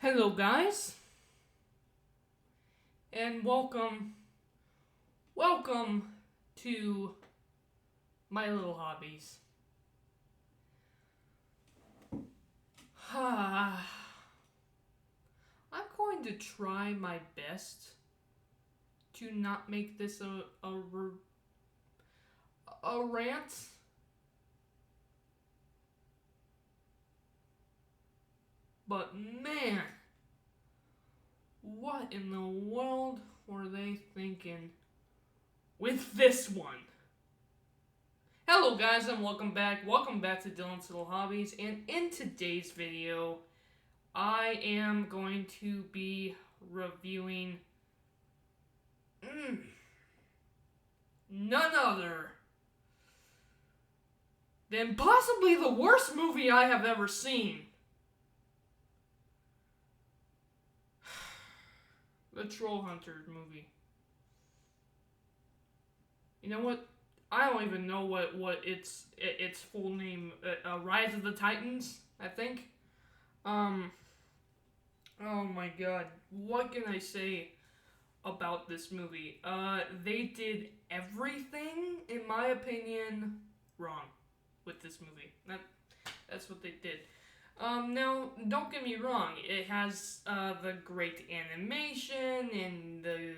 Hello, guys, and welcome to my little hobbies. I'm going to try my best to not make this a rant, but man, what in the world were they thinking with this one? Hello, guys, and welcome back. Welcome back to Dylan's Little Hobbies, and in today's video, I am going to be reviewing none other than possibly the worst movie I have ever seen. The Troll Hunter movie. You know what? I don't even know what its full name. Rise of the Titans, I think. Oh my god. What can I say about this movie? They did everything, in my opinion, wrong with this movie. That's what they did. Now, don't get me wrong. It has the great animation and the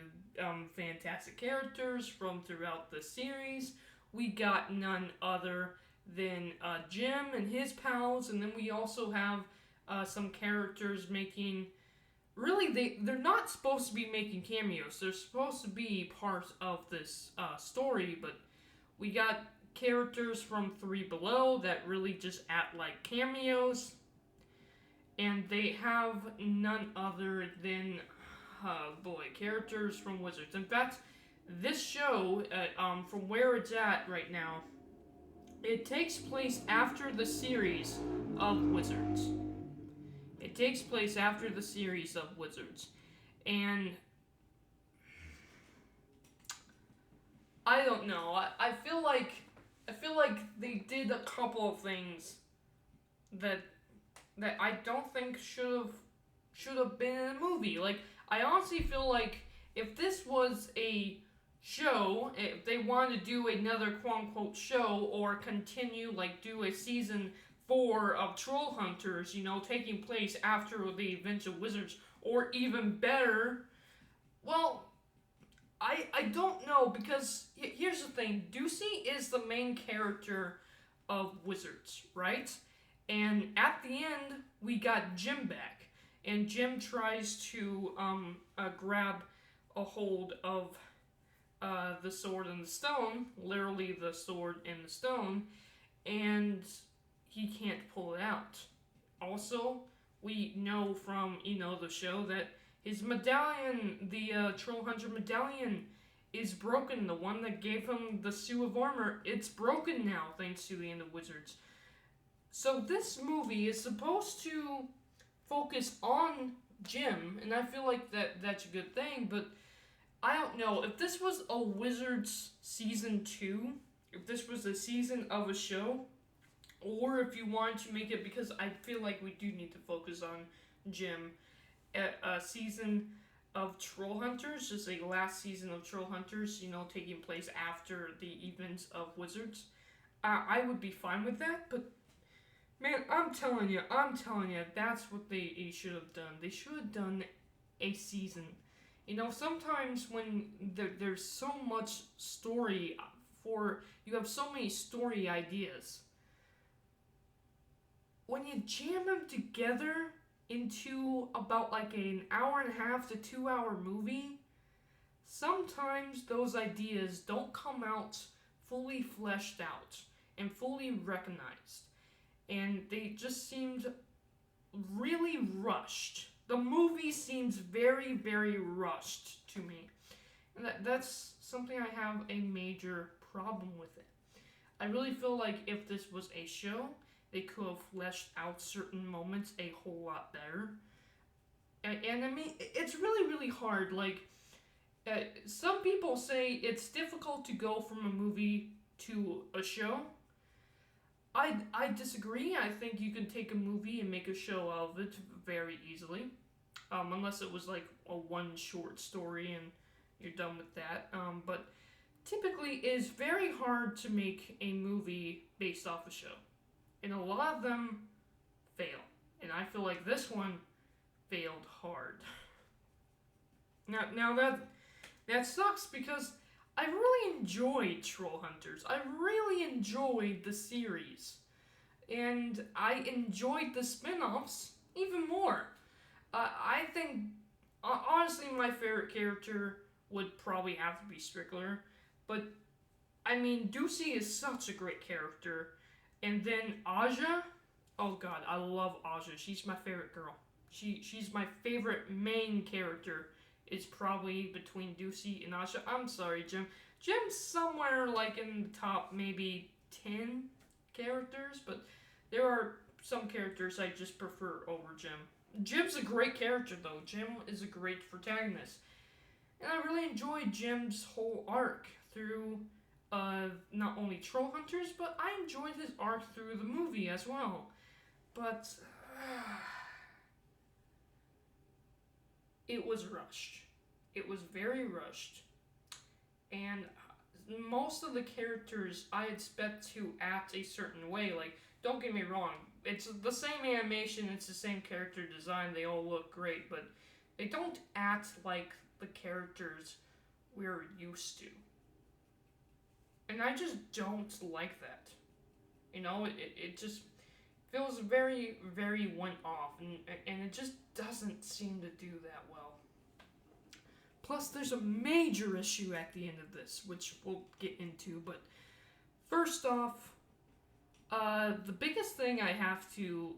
fantastic characters from throughout the series. We got none other than Jim and his pals, and then we also have some characters making. Really, they're not supposed to be making cameos. They're supposed to be part of this story, but we got characters from Three Below that really just act like cameos, and they have none other than characters from Wizards. In fact, this show, from where it's at right now, it takes place after the series of Wizards. It takes place after the series of Wizards, and I don't know. I feel like they did a couple of things that I don't think should have been in a movie. Like, I honestly feel like if this was a show, if they wanted to do another quote unquote show or continue, like, do a season 4 of Troll Hunters, taking place after the events of Wizards, or even better, well, I don't know, because here's the thing. Ducey is the main character of Wizards, right? And at the end, we got Jim back, and Jim tries to grab a hold of the sword and the stone, literally the sword and the stone, and he can't pull it out. Also, we know from the show that his medallion, the Troll Hunter medallion, is broken. The one that gave him the suit of armor, it's broken now thanks to the end of Wizards. So this movie is supposed to focus on Jim, and I feel like that's a good thing, but I don't know. If this was a Wizards Season 2, if this was a season of a show, or if you wanted to make it, because I feel like we do need to focus on Jim, a season of Troll Hunters, just a last season of Troll Hunters, taking place after the events of Wizards, I would be fine with that, but man, I'm telling you, that's what they should have done. They should have done a season. Sometimes when there's so much story you have so many story ideas, when you jam them together into about like an hour and a half to 2 hour movie, sometimes those ideas don't come out fully fleshed out and fully recognized. And they just seemed really rushed. The movie seems very, very rushed to me. And that's something I have a major problem with it. I really feel like if this was a show, they could have fleshed out certain moments a whole lot better. And I mean, it's really, really hard. Like, some people say it's difficult to go from a movie to a show. I disagree. I think you can take a movie and make a show out of it very easily. unless it was like a one short story and you're done with that. But typically, it is very hard to make a movie based off a show, and a lot of them fail. And I feel like this one failed hard. Now that sucks because I really enjoyed Troll Hunters. I really enjoyed the series. And I enjoyed the spin-offs even more. I think, honestly, my favorite character would probably have to be Strickler. But, I mean, Ducey is such a great character. And then Aja, oh god, I love Aja. She's my favorite girl. She's my favorite main character. It's probably between Ducey and Aja. I'm sorry, Jim. Jim's somewhere like in the top maybe 10 characters, but there are some characters I just prefer over Jim. Jim's a great character though. Jim is a great protagonist. And I really enjoyed Jim's whole arc through not only Troll Hunters, but I enjoyed his arc through the movie as well. But it was rushed. It was very rushed. And most of the characters I expect to act a certain way. Like, don't get me wrong, it's the same animation, it's the same character design, they all look great, but they don't act like the characters we're used to. And I just don't like that. You know, it just feels very, very one-off, and it just doesn't seem to do that well. Plus, there's a major issue at the end of this, which we'll get into, but first off, the biggest thing I have to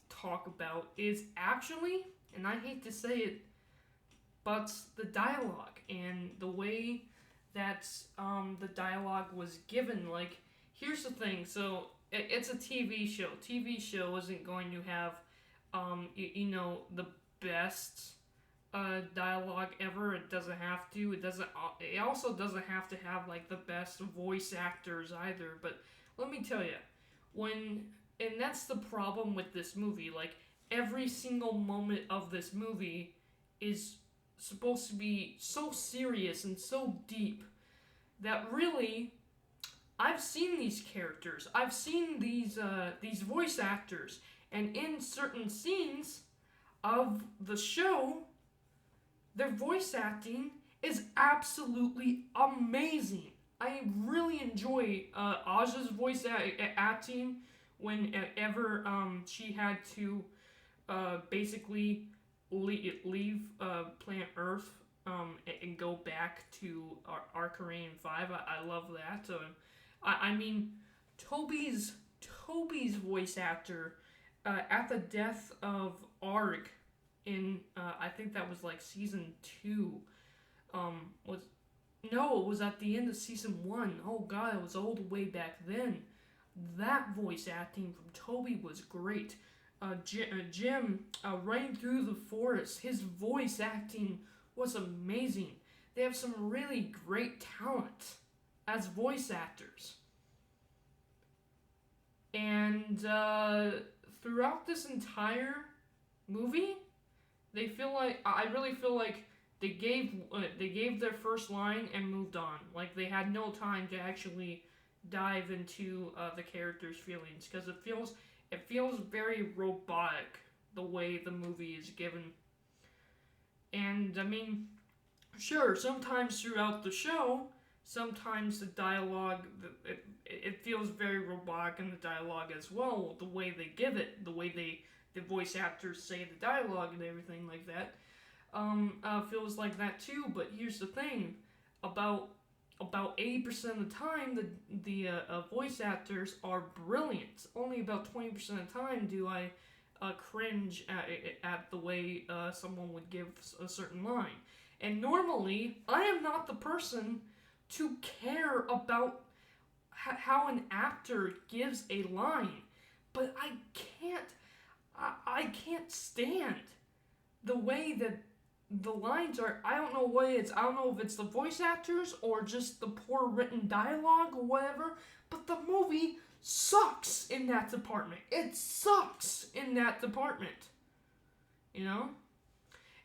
talk about is actually, and I hate to say it, but the dialogue and the way that the dialogue was given. Like, here's the thing, so it's a TV show. TV show isn't going to have, you know, the best dialogue ever. It doesn't have to. It also doesn't have to have like the best voice actors either. But let me tell you, and that's the problem with this movie. Like, every single moment of this movie is supposed to be so serious and so deep that really, I've seen these characters. I've seen these voice actors, and in certain scenes of the show, their voice acting is absolutely amazing. I really enjoy Aja's voice acting whenever she had to basically leave planet Earth and go back to Arcadia 5. I love that. I mean, Toby's voice actor at the death of Arg in I think that was like season 2. It was at the end of season 1. Oh god, it was old way back then. That voice acting from Toby was great. Jim running through the forest, his voice acting was amazing. They have some really great talent as voice actors. And throughout this entire movie, I really feel like they gave their first line and moved on. Like, they had no time to actually dive into the characters' feelings, because it feels very robotic the way the movie is given. And I mean, sure, sometimes throughout the show, sometimes the dialogue, it feels very robotic in the dialogue as well, the way they give it, the way the voice actors say the dialogue and everything like that, feels like that too. But here's the thing, about 80% of the time, the voice actors are brilliant. Only about 20% of the time do I cringe at the way someone would give a certain line. And normally, I am not the person to care about how an actor gives a line, but I can't stand the way that the lines are. I don't know what it is. I don't know if it's the voice actors or just the poor written dialogue or whatever, but the movie sucks in that department. It sucks in that department. You know?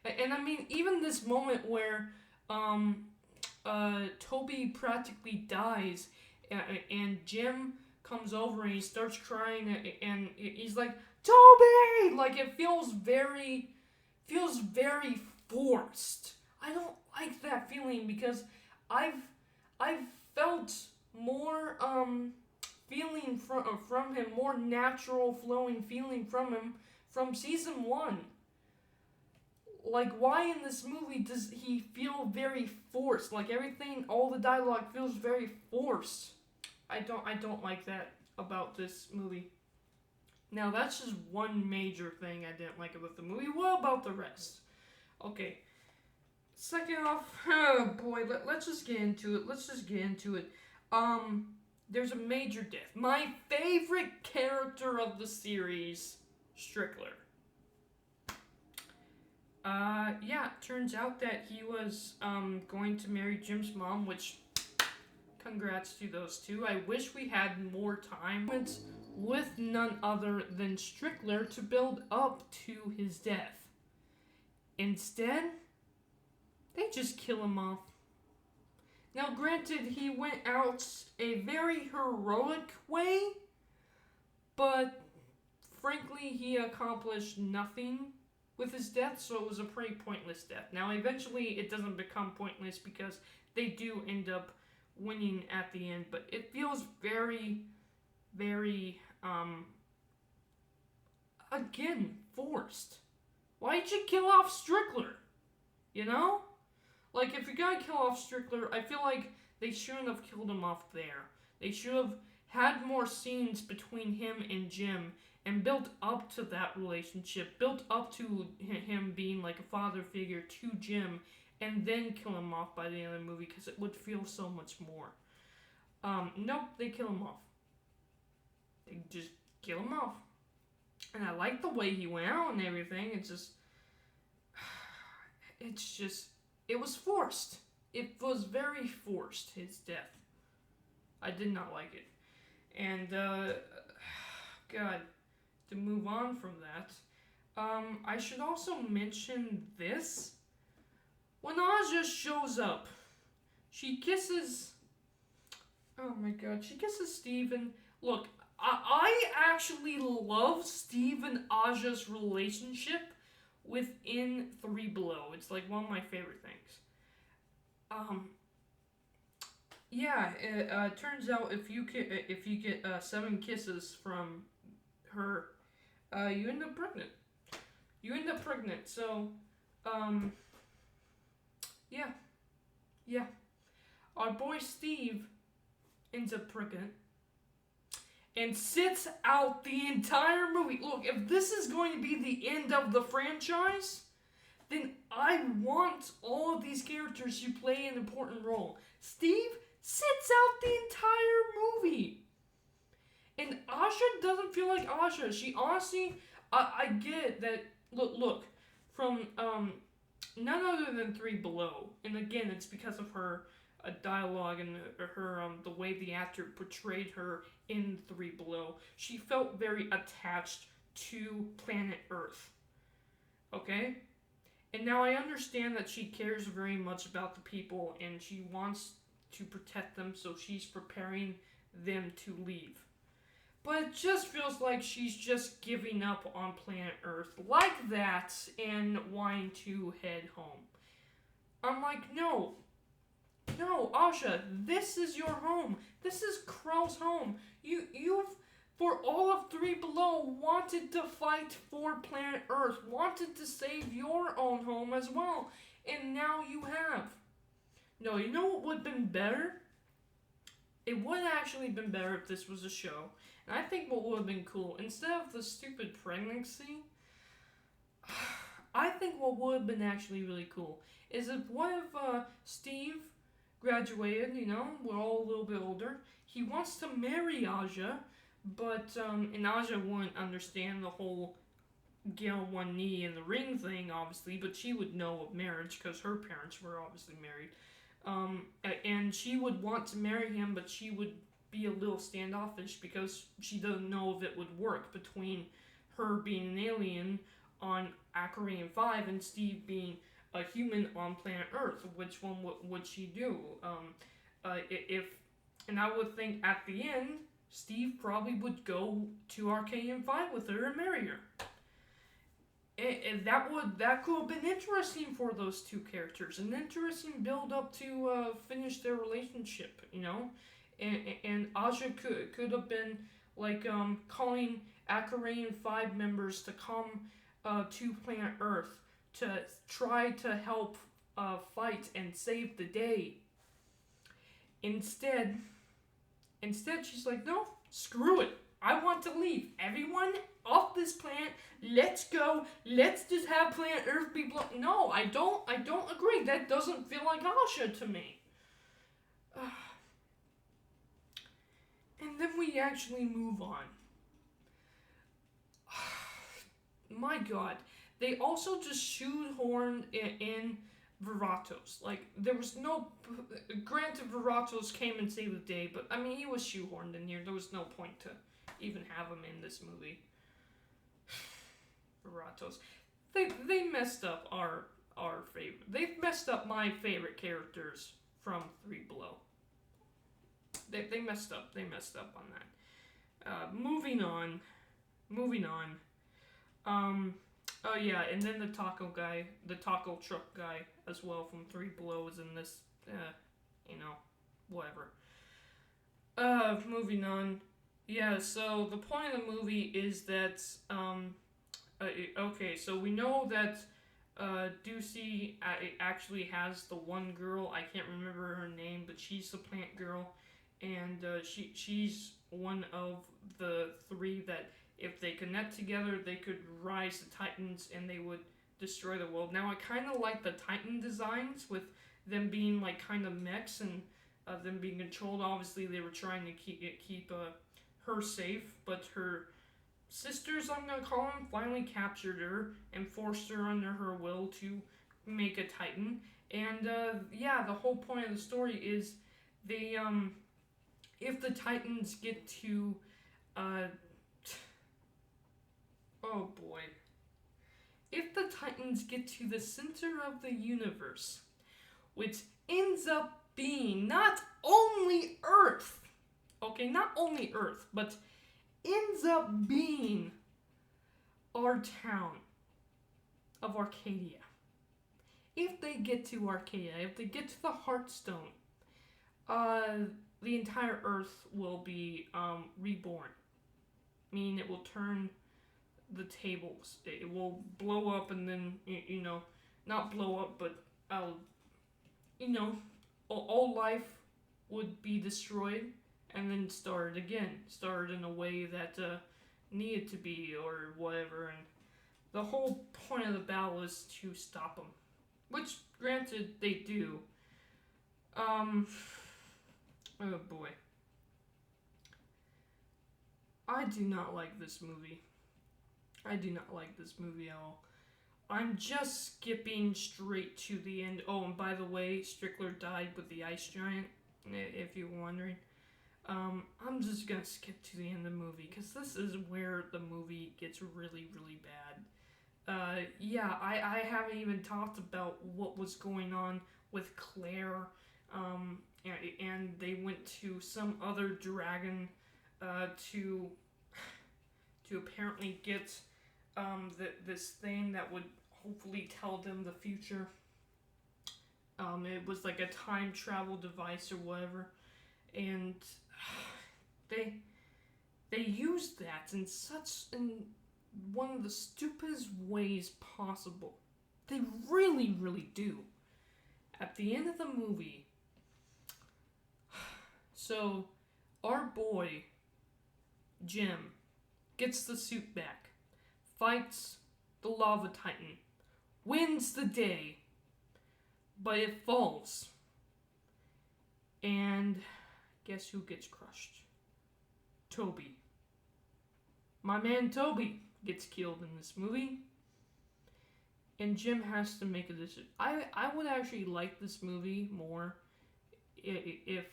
And I mean, even this moment where Toby practically dies, and Jim comes over and he starts crying, and he's like, Toby! Like, it feels very forced. I don't like that feeling because I've I've felt more feeling from him, more natural flowing feeling from him from season 1. Like, why in this movie does he feel very forced? Like, everything, all the dialogue feels very forced. I don't like that about this movie. Now, that's just one major thing I didn't like about the movie. What about the rest? Okay. Second off, oh boy, let's just get into it. There's a major death. My favorite character of the series, Strickler. Yeah, turns out that he was, going to marry Jim's mom, which, congrats to those two. I wish we had more time with none other than Strickler to build up to his death. Instead, they just kill him off. Now, granted, he went out a very heroic way, but frankly, he accomplished nothing with his death, so it was a pretty pointless death. Now, eventually, it doesn't become pointless because they do end up winning at the end, but it feels very, very, again, forced. Why'd you kill off Strickler? You know? Like, if you're gonna kill off Strickler, I feel like they shouldn't have killed him off there. They should have had more scenes between him and Jim and built up to that relationship, built up to him being like a father figure to Jim, and then kill him off by the end of the movie because it would feel so much more. Nope, they kill him off. They just kill him off. And I like the way he went out and everything. It was forced. It was very forced, his death. I did not like it. And, God, to move on from that, I should also mention this. When Aja shows up, she kisses Steve, and look, I actually love Steve and Aja's relationship within Three Below. It's like one of my favorite things. It turns out if you get 7 kisses from her, you end up pregnant. So, yeah. Our boy Steve ends up pregnant and sits out the entire movie. Look, if this is going to be the end of the franchise, then I want all of these characters to play an important role. Steve sits out the entire movie. And Asha doesn't feel like Asha. She honestly, I get that, look, from none other than Three Below. And again, it's because of her dialogue and her the way the actor portrayed her in Three Below. She felt very attached to planet Earth. Okay? And now I understand that she cares very much about the people and she wants to protect them, so she's preparing them to leave. But it just feels like she's just giving up on planet Earth like that and wanting to head home. I'm like, no, Asha, this is your home. This is Krell's home. You've, for all of Three Below, wanted to fight for planet Earth, wanted to save your own home as well, and now you have. No, you know what would have been better? It would have actually been better if this was a show. And I think what would have been cool, instead of the stupid pregnancy, I think what would have been actually really cool is if what if Steve graduated, we're all a little bit older. He wants to marry Aja, but, and Aja wouldn't understand the whole get on one knee in the ring thing, obviously, but she would know of marriage because her parents were obviously married. And she would want to marry him, but she would be a little standoffish because she doesn't know if it would work between her being an alien, on Acarian 5 and Steve being a human on planet Earth. Which one would she do? If and I would think at the end, Steve probably would go to Arcadian 5 with her and marry her. And that could have been interesting for those two characters, an interesting build up to finish their relationship, you know. And Aja could have been like calling Acarian 5 members to come to planet Earth to try to help fight and save the day. Instead, she's like, no, screw it. I want to leave. Everyone off this planet, let's go. Let's just have planet Earth be blown. No, I don't agree. That doesn't feel like Asha to me. And then we actually move on. My God. They also just shoehorned in Veratos. Like, there was no... Granted, Veratos came and saved the day, but, I mean, he was shoehorned in here. There was no point to even have him in this movie. Veratos. They messed up our favorite... They messed up my favorite characters from Three Below. They messed up. They messed up on that. Moving on. Oh yeah, and then the taco truck guy as well from Three Below is in this, whatever. Moving on. Yeah, so the point of the movie is that, okay, so we know that, Ducey actually has the one girl, I can't remember her name, but she's the plant girl, and, she's one of the three that, if they connect together, they could rise the Titans and they would destroy the world. Now, I kind of like the Titan designs with them being like kind of mechs and them being controlled. Obviously, they were trying to keep her safe, but her sisters, I'm gonna call them, finally captured her and forced her under her will to make a Titan. And yeah, the whole point of the story is they if the Titans get to oh boy. If the Titans get to the center of the universe, which ends up being not only Earth, but ends up being our town of Arcadia. If they get to Arcadia, if they get to the Heartstone, the entire Earth will be reborn. Meaning it will turn the tables. It will blow up and then, not blow up, but, all life would be destroyed and then started again. Started in a way that needed to be or whatever. And the whole point of the battle is to stop them. Which, granted, they do. Oh boy. I do not like this movie. I do not like this movie at all. I'm just skipping straight to the end. Oh, and by the way, Strickler died with the ice giant, if you're wondering. I'm just gonna skip to the end of the movie, because this is where the movie gets really, really bad. Yeah, I haven't even talked about what was going on with Claire, and they went to some other dragon, to apparently get this thing that would hopefully tell them the future. It was like a time travel device or whatever, and they used that in one of the stupidest ways possible. They really, really do. At the end of the movie, so our boy Jim gets the suit back, fights the Lava Titan, wins the day, but it falls. And guess who gets crushed? Toby. My man Toby gets killed in this movie. And Jim has to make a decision. I would actually like this movie more if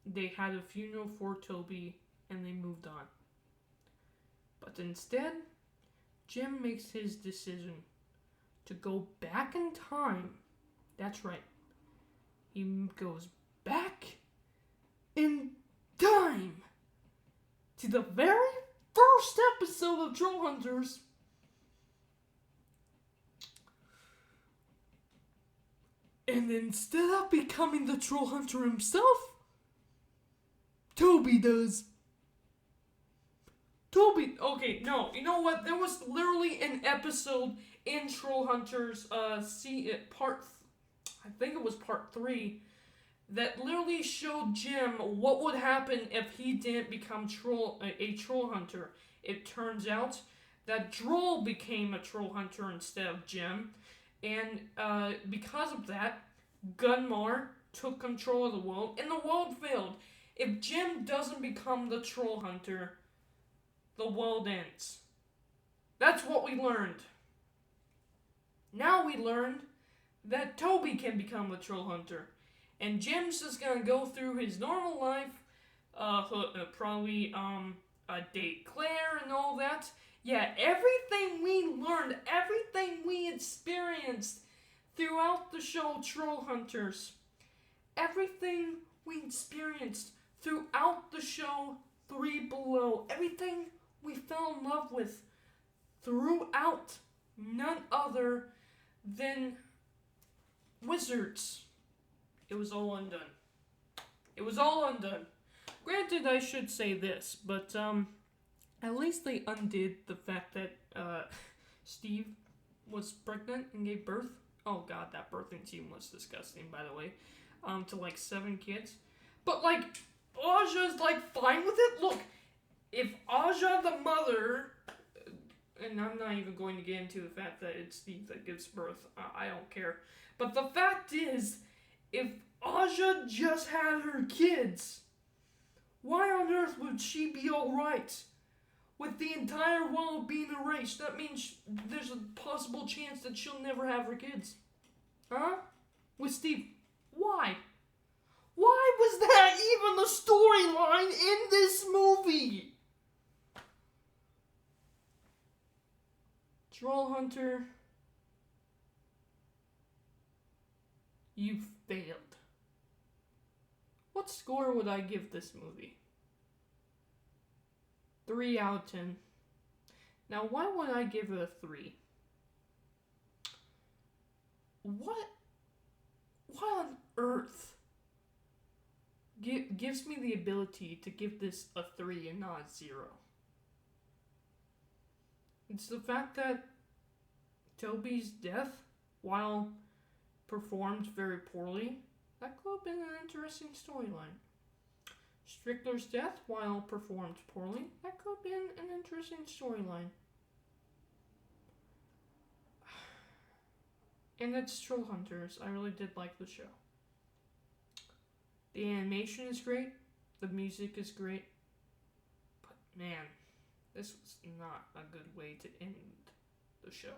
they had a funeral for Toby and they moved on. But instead, Jim makes his decision to go back in time. That's right. He goes back in time to the very first episode of Troll Hunters. And instead of becoming the Troll Hunter himself, Toby does. Okay, no, you know what? There was literally an episode in Troll Hunters, I think it was part 3, that literally showed Jim what would happen if he didn't become a troll hunter. It turns out that Droll became a troll hunter instead of Jim, and because of that, Gunmar took control of the world, and the world failed. If Jim doesn't become the troll hunter, the world ends. That's what we learned. Now we learned that Toby can become a troll hunter. And Jim's just gonna go through his normal life, probably date Claire and all that. Yeah, everything we learned, everything we experienced throughout the show Troll Hunters, everything we experienced throughout the show 3 Below, everything we fell in love with throughout, none other than wizards. It was all undone. It was all undone. Granted, I should say this, but at least they undid the fact that Steve was pregnant and gave birth. Oh god, that birthing scene was disgusting, by the way. To like 7 kids. But like, Aja's like fine with it. Look, if Aja the mother, and I'm not even going to get into the fact that it's Steve that gives birth, I don't care. But the fact is, if Aja just had her kids, why on earth would she be alright? With the entire world being erased, that means there's a possible chance that she'll never have her kids. Huh? With Steve. Why? Why was that even the storyline in this movie? Troll Hunter, you failed. What score would I give this movie? 3 out of 10. Now, why would I give it a 3? What on earth gives me the ability to give this a 3 and not a 0? It's the fact that Toby's death, while performed very poorly, that could have been an interesting storyline. Strickler's death, while performed poorly, that could have been an interesting storyline. And it's Troll Hunters. I really did like the show. The animation is great. The music is great. But man, this was not a good way to end the show.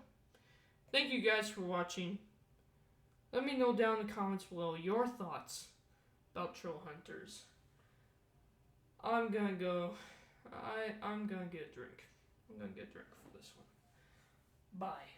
Thank you guys for watching. Let me know down in the comments below your thoughts about Troll Hunters. I'm gonna go. I'm gonna get a drink. I'm gonna get a drink for this one. Bye.